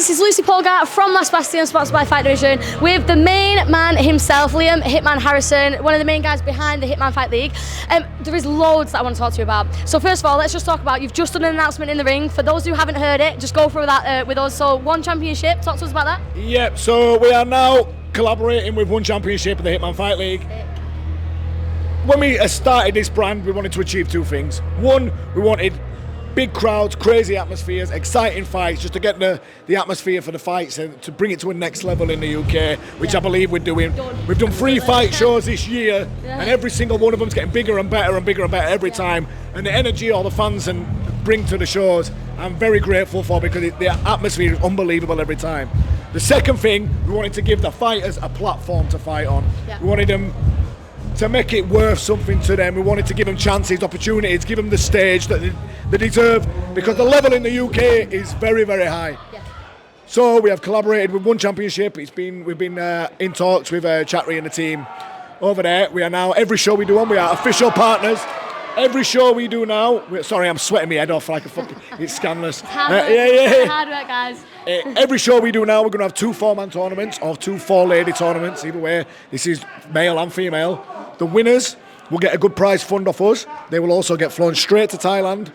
this is Lucy Polgar from Last Bastion, sponsored by Fight Division, with the main man himself, Liam Hitman Harrison, one of the main guys behind the Hitman Fight League. There is loads that I want to talk to you about. So first of all, let's just talk about, you've just done an announcement in the ring. For those who haven't heard it, just go through that with us. So one championship, talk to us about that. Yep, so we are now collaborating with one championship of the Hitman Fight League. When we started this brand, we wanted to achieve two things. One, we wanted big crowds, crazy atmospheres, exciting fights, just to get the atmosphere for the fights and to bring it to a next level in the UK, which I believe we're doing. We've done 3 fight shows this year, and every single one of them's getting bigger and better and bigger and better every time. And the energy all the fans and bring to the shows, I'm very grateful for, because the atmosphere is unbelievable every time. The second thing, we wanted to give the fighters a platform to fight on. We wanted them to make it worth something to them. We wanted to give them chances, opportunities, give them the stage that they deserve, because the level in the UK is very, very high. So we have collaborated with one championship. We've been in talks with Chatry and the team over there. We are now, every show we do on, we are official partners. Every show we do now, sorry, I'm sweating my head off like a fucking, it's scandalous. Hard work, hard work, guys. Every show we do now, we're going to have 2 4-man tournaments or 2 4-lady tournaments, either way. This is male and female. The winners will get a good prize fund off us. They will also get flown straight to Thailand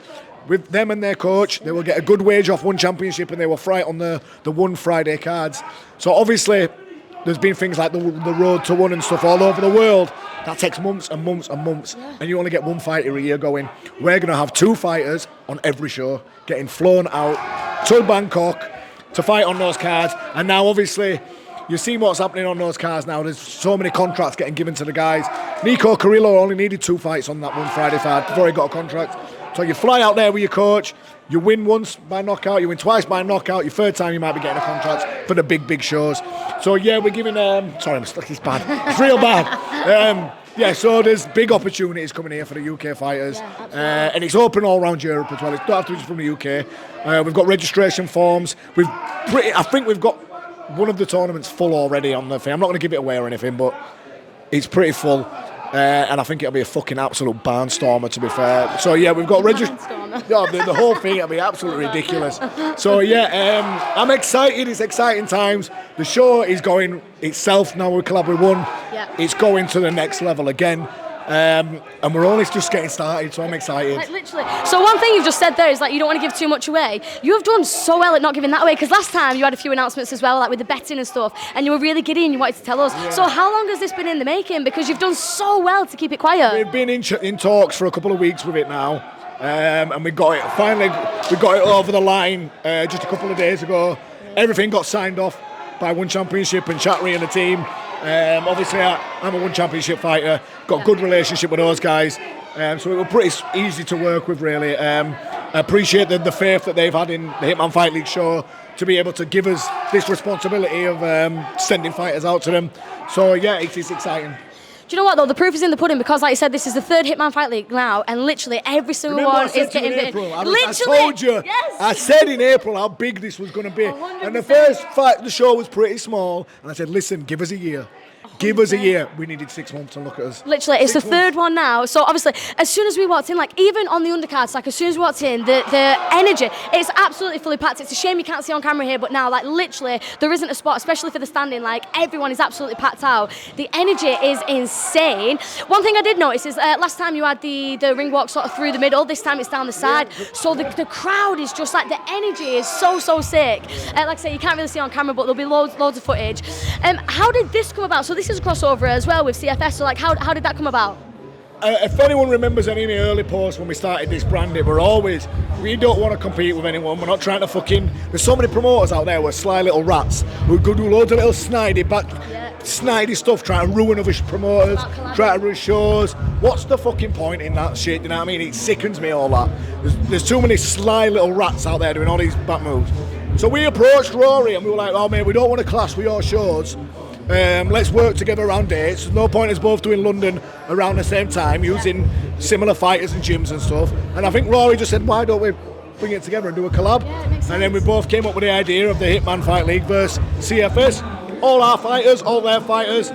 with them and their coach. They will get a good wage off one championship, and they will fight on the one Friday cards. So obviously, there's been things like the road to one and stuff all over the world. That takes months and months and months, and you only get one fighter a year going. We're going to have 2 fighters on every show, getting flown out to Bangkok to fight on those cards. And now, obviously, you see what's happening on those cards now. There's so many contracts getting given to the guys. Nico Carrillo only needed 2 fights on that one Friday card before he got a contract. So you fly out there with your coach, you win once by knockout, you win twice by knockout, your third time you might be getting a contract for the big shows. So yeah, we're giving, sorry, it's bad, it's real bad. Yeah, so there's big opportunities coming here for the UK fighters, and it's open all around Europe as well. It don't have to be just from the UK. We've got registration forms. I think we've got one of the tournaments full already on the thing. I'm not going to give it away or anything, but it's pretty full. And I think it'll be a fucking absolute barnstormer, to be fair. So yeah, we've got the whole thing, it'll be absolutely ridiculous. So yeah, I'm excited. It's exciting times. The show is going itself now. We collab with one. It's going to the next level again. And we're only just getting started, so I'm excited. Like, literally. So one thing you've just said there is like you don't want to give too much away. You have done so well at not giving that away, because last time you had a few announcements as well, like with the betting and stuff, and you were really giddy and you wanted to tell us. So how long has this been in the making? Because you've done so well to keep it quiet. We've been in talks for a couple of weeks with it now, and we got it finally. We got it over the line just a couple of days ago. Everything got signed off by one championship and Chatry and the team. Obviously, I'm a one championship fighter, got a good relationship with those guys, so it was pretty easy to work with, really. I appreciate the faith that they've had in the Hitman Fight League show to be able to give us this responsibility of sending fighters out to them. So yeah, it is exciting. Do you know what though? The proof is in the pudding, because like you said, this is the 3rd Hitman Fight League now, and literally every single one is getting big. I told you, I said in April how big this was going to be. 100%. And the first fight, the show was pretty small, and I said, listen, give us a year. Give us a year. We needed 6 months to look at us. Literally, it's the 3rd one now. So obviously, as soon as we walked in, like even on the undercards, like as soon as we walked in, the energy, it's absolutely fully packed. It's a shame you can't see on camera here, but now, like literally, there isn't a spot, especially for the standing. Like everyone is absolutely packed out. The energy is insane. One thing I did notice is last time you had the ring walk sort of through the middle. This time it's down the side. So the crowd is just like, the energy is so sick. Like I say, you can't really see on camera, but there'll be loads of footage. How did this come about? So this is a crossover as well with CFS, so like how did that come about? If anyone remembers any of the early posts when we started this brand, we don't want to compete with anyone. We're not trying to there's so many promoters out there who are sly little rats who could do loads of little snidey stuff, trying to ruin other promoters, trying to ruin shows. What's the fucking point in that shit, you know what I mean? It sickens me, all that. There's too many sly little rats out there doing all these bad moves. So we approached Rory and we were like, oh mate, we don't want to clash with your shows. Let's work together around dates. There's no point in us both doing London around the same time, using similar fighters and gyms and stuff. And I think Rory just said, why don't we bring it together and do a collab? And then we both came up with the idea of the Hitman Fight League versus CFS. All our fighters, all their fighters,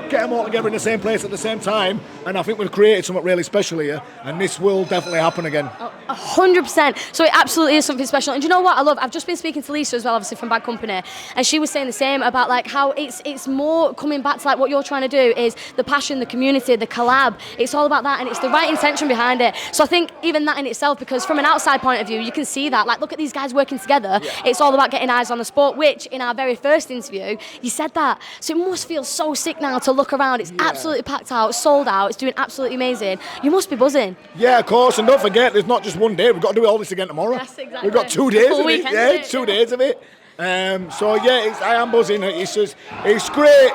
get them all together in the same place at the same time, and I think we've created something really special here, and this will definitely happen again. 100%. So it absolutely is something special. And do you know what I love? I've just been speaking to Lisa as well, obviously from Bad Company, and she was saying the same about like how it's more coming back to like what you're trying to do is the passion, the community, the collab. It's all about that, and it's the right intention behind it. So I think even that in itself, because from an outside point of view, you can see that. Like, look at these guys working together. Yeah. It's all about getting eyes on the sport, which in our very first interview, you said that. So it must feel so sick now to look around. It's absolutely packed out, sold out. It's doing absolutely amazing. You must be buzzing. Yeah, of course. And don't forget, there's not just one day. We've got to do all this again tomorrow. Yes, exactly. We've got 2 days of it. Yeah, 2 yeah. days of it. So yeah, I am buzzing. It's great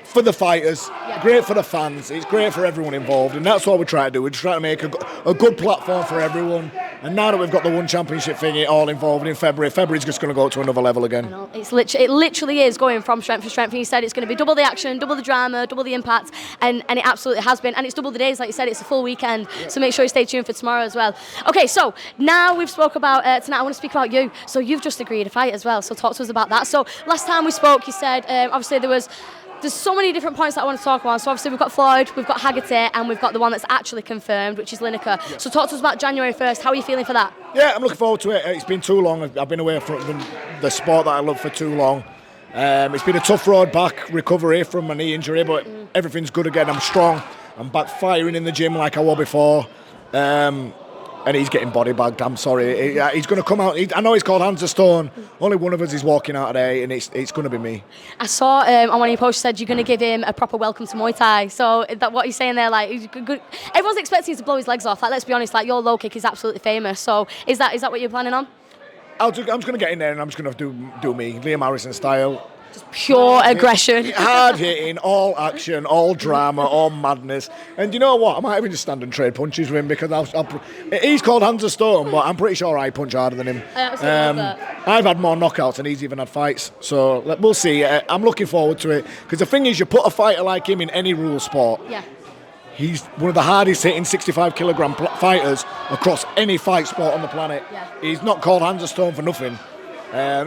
for the fighters, great for the fans, it's great for everyone involved, and that's what we're trying to do. We're trying to make a good platform for everyone. And now that we've got the one championship thing all involved in February's just going to go to another level again. I know. It literally is going from strength to strength. And you said it's going to be double the action, double the drama, double the impact, and it absolutely has been. And it's double the days, like you said, it's a full weekend. Yeah. So make sure you stay tuned for tomorrow as well. Okay, so now we've spoke about tonight. I want to speak about you. So you've just agreed to fight as well. So talk to us about that. So last time we spoke, you said obviously there's so many different points that I want to talk about. So obviously we've got Floyd, we've got Haggerty, and we've got the one that's actually confirmed, which is Lineker. Yeah. So talk to us about January 1st. How are you feeling for that? Yeah, I'm looking forward to it. It's been too long. I've been away from the sport that I love for too long. It's been a tough road back, recovery from my knee injury, but everything's good again. I'm strong. I'm back firing in the gym like I was before. And he's getting body bagged. I'm sorry. He's going to come out. I know he's called Hands of Stone. Only one of us is walking out today, and it's going to be me. I saw on one of your posts you said you're going to give him a proper welcome to Muay Thai. So that what you're saying there, like, good. Everyone's expecting you to blow his legs off. Like, let's be honest, like your low kick is absolutely famous. So is that what you're planning on? I'm just going to get in there and I'm just going to do me, Liam Harrison style. Just pure aggression. Hard hitting, all action, all drama, all madness. And you know what? I might even just stand and trade punches with him because he's called Hands of Stone, but I'm pretty sure I punch harder than him. I've had more knockouts and he's even had fights. So we'll see. I'm looking forward to it because the thing is, you put a fighter like him in any rule sport. Yeah. He's one of the hardest hitting 65 kilogram fighters across any fight sport on the planet. Yeah. He's not called Hands of Stone for nothing.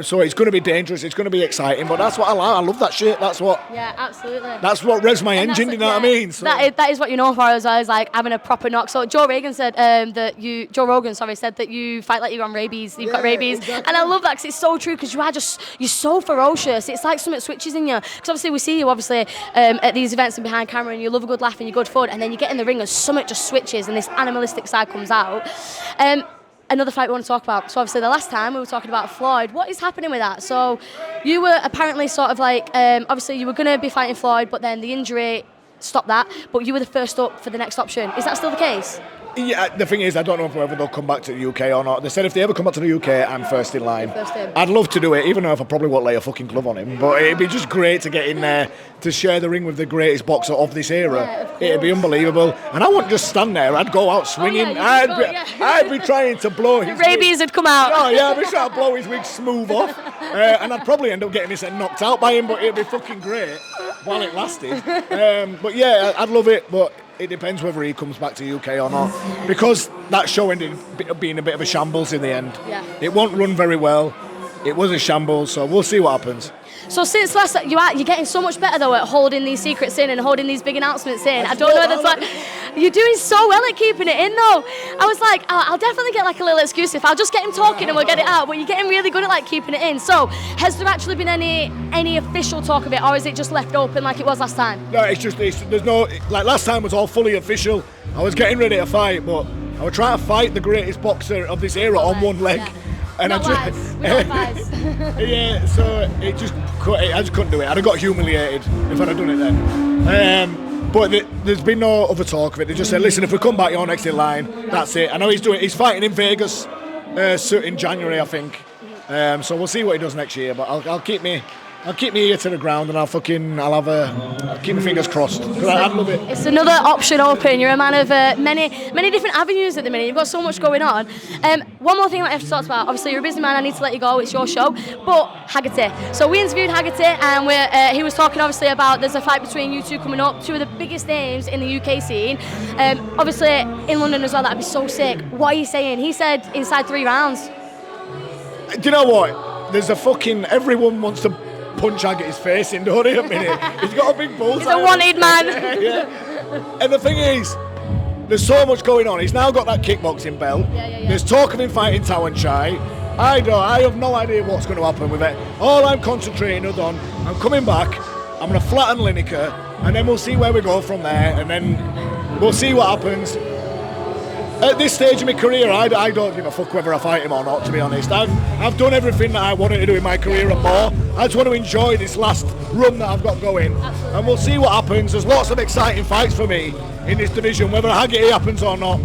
So it's going to be dangerous, it's going to be exciting, but that's what I like. I love that shit. Yeah, absolutely. That's what revs my engine, you know what I mean? So. That is what you know for as well, is like having a proper knock. So Joe Rogan said that you fight like you're on rabies, you've got rabies. Exactly. And I love that because it's so true, because you're so ferocious. It's like something switches in you. Because obviously we see you at these events and behind camera, and you love a good laugh and you're good fun, and then you get in the ring and something just switches and this animalistic side comes out. Another fight we want to talk about. So obviously the last time we were talking about Floyd. What is happening with that? So you were apparently sort of like, obviously you were going to be fighting Floyd, but then the injury stopped that, but you were the first up for the next option. Is that still the case? Yeah, the thing is, I don't know whether they'll come back to the UK or not. They said if they ever come back to the UK, I'm first in line. I'd love to do it, even though I probably won't lay a fucking glove on him. But it'd be just great to get in there to share the ring with the greatest boxer of this era. Yeah, it'd be unbelievable. And I wouldn't just stand there. I'd go out swinging. I'd be trying to blow his rabies wig. Would come out. Oh yeah, I'd be trying to blow his wig smooth off. And I'd probably end up getting his head knocked out by him, but it'd be fucking great while it lasted. But yeah, I'd love it, but it depends whether he comes back to UK or not, because that show ended up being a bit of a shambles in the end. Yeah. It won't run very well. It was a shambles, so we'll see what happens. So since last, you're getting so much better though at holding these secrets in and holding these big announcements in. I don't know that's like, you're doing so well at keeping it in though. I was like, I'll definitely get like a little excuse if I'll just get him talking and we'll get it out. But you're getting really good at like keeping it in. So has there actually been any official talk of it, or is it just left open like it was last time? No, there's no, like last time was all fully official. I was getting ready to fight, but I was trying to fight the greatest boxer of this era on one leg. Yeah. And yeah, so I just couldn't do it. I'd have got humiliated if I'd have done it then. But there's been no other talk of it. They just said, listen, if we come back, you're next in line. That's it. I know he's fighting in Vegas in January, I think. So we'll see what he does next year. But I'll keep me ear to the ground, and I'll keep my fingers crossed. I love it. It's another option open. You're a man of many different avenues at the minute. You've got so much going on. One more thing that I have to talk about. Obviously, you're a busy man. I need to let you go. It's your show. But Haggerty. So we interviewed Haggerty, and he was talking obviously about there's a fight between you two coming up. Two of the biggest names in the UK scene. Obviously in London as well. That'd be so sick. What are you saying? He said inside 3 rounds. Do you know what? There's everyone wants to punch Haggerty's face in, don't he, a minute? He's got a big bullseye. He's a wanted man. Yeah. And the thing is, there's so much going on. He's now got that kickboxing belt. Yeah. There's talk of him fighting Tawanchai. I have no idea what's going to happen with it. All I'm concentrating on, I'm coming back, I'm going to flatten Lineker, and then we'll see where we go from there, and then we'll see what happens. At this stage of my career, I don't give a fuck whether I fight him or not, to be honest. I've done everything that I wanted to do in my career and more. I just want to enjoy this last run that I've got going. Absolutely. And we'll see what happens. There's lots of exciting fights for me in this division, whether Haggerty happens or not.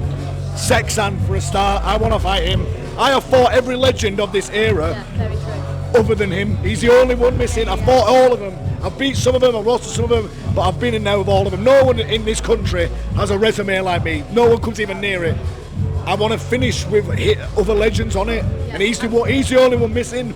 SEKSAN for a start, I want to fight him. I have fought every legend of this era, Very true. other than him. He's the only one missing. I've fought all of them. I've beat some of them, I've lost to some of them, but I've been in there with all of them. No one in this country has a resume like me. No one comes even near it. I want to finish with other legends on it, and he's the only one missing.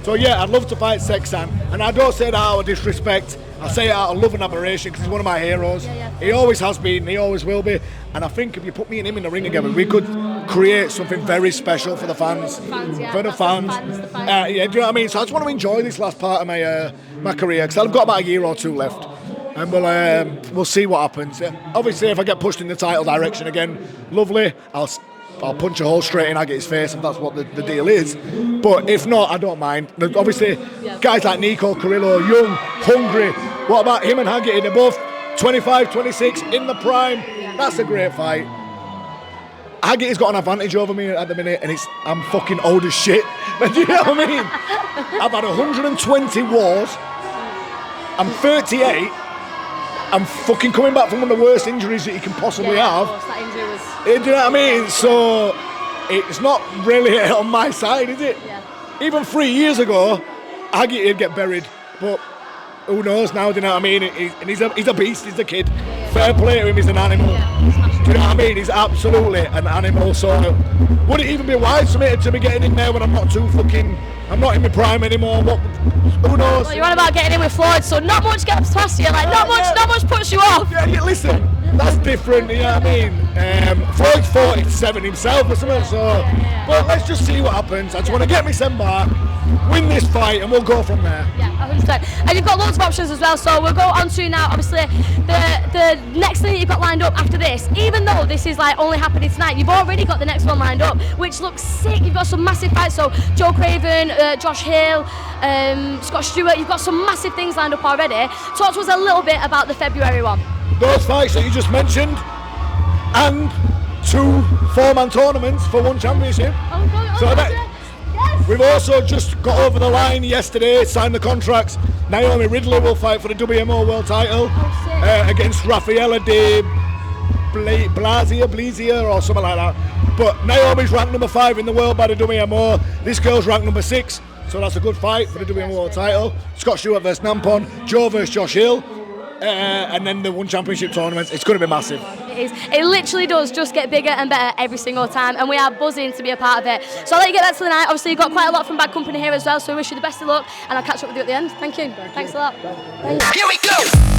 So yeah, I'd love to fight SEKSAN, and I don't say that out of disrespect. I say it out of love and admiration because he's one of my heroes. He always has been, he always will be. And I think if you put me and him in the ring together, we could create something very special for the fans. For the fans. Yeah, do you know what I mean? So I just want to enjoy this last part of my career because I've got about a year or two left. And we'll see what happens. Obviously, if I get pushed in the title direction again, lovely. I'll punch a hole straight in Haggerty's face if that's what the deal is. But if not, I don't mind. Obviously, guys like Nico Carrillo, young, hungry. What about him and Haggerty? They're both 25, 26, in the prime. That's a great fight. Haggerty's got an advantage over me at the minute, and I'm fucking old as shit. Do you know what I mean? I've had 120 wars. I'm 38. I'm fucking coming back from one of the worst injuries that you can possibly have. That injury was... Do you know what I mean? So it's not really on my side, is it? Yeah. Even 3 years ago, Haggerty'd get buried, but who knows now? Do you know what I mean? And he's a beast. He's a kid. Fair play to him. He's an animal. Do you know what I mean? He's absolutely an animal. So would it even be wise for me to be getting in there when I'm not I'm not in my prime anymore? Who knows? Well, you're on about getting in with Floyd, so not much gets past you. Like not much puts you off. Yeah, listen, that's different. You know what I mean? Floyd's 47 himself or something. So, but let's just see what happens. I just want to get me sent back, win this fight, and we'll go from there. Yeah, 100%. And you've got loads of options as well. So we'll go on to now. Obviously, the next thing that you've got lined up after this. Even though this is like only happening tonight, you've already got the next one lined up, which looks sick. You've got some massive fights. So Joe Craven, Josh Hill, Scott Stewart. You've got some massive things lined up already. Talk to us a little bit about the February one. Those fights that you just mentioned, and 2 4-man tournaments for one championship. We've also just got over the line yesterday, signed the contracts. Naomi Ridley will fight for the WMO world title against Rafaela de Blazia or something like that. But Naomi's ranked number 5 in the world by the WMO. This girl's ranked number 6, so that's a good fight for the WMO world title. Scott Stewart versus Nampon, Joe versus Josh Hill. And then the one championship tournament, it's going to be massive. It is. It literally does just get bigger and better every single time, and we are buzzing to be a part of it. So I'll let you get back to the night. Obviously, you've got quite a lot from Bad Company here as well, so we wish you the best of luck, and I'll catch up with you at the end. Thank you. Thanks a lot. Here we go.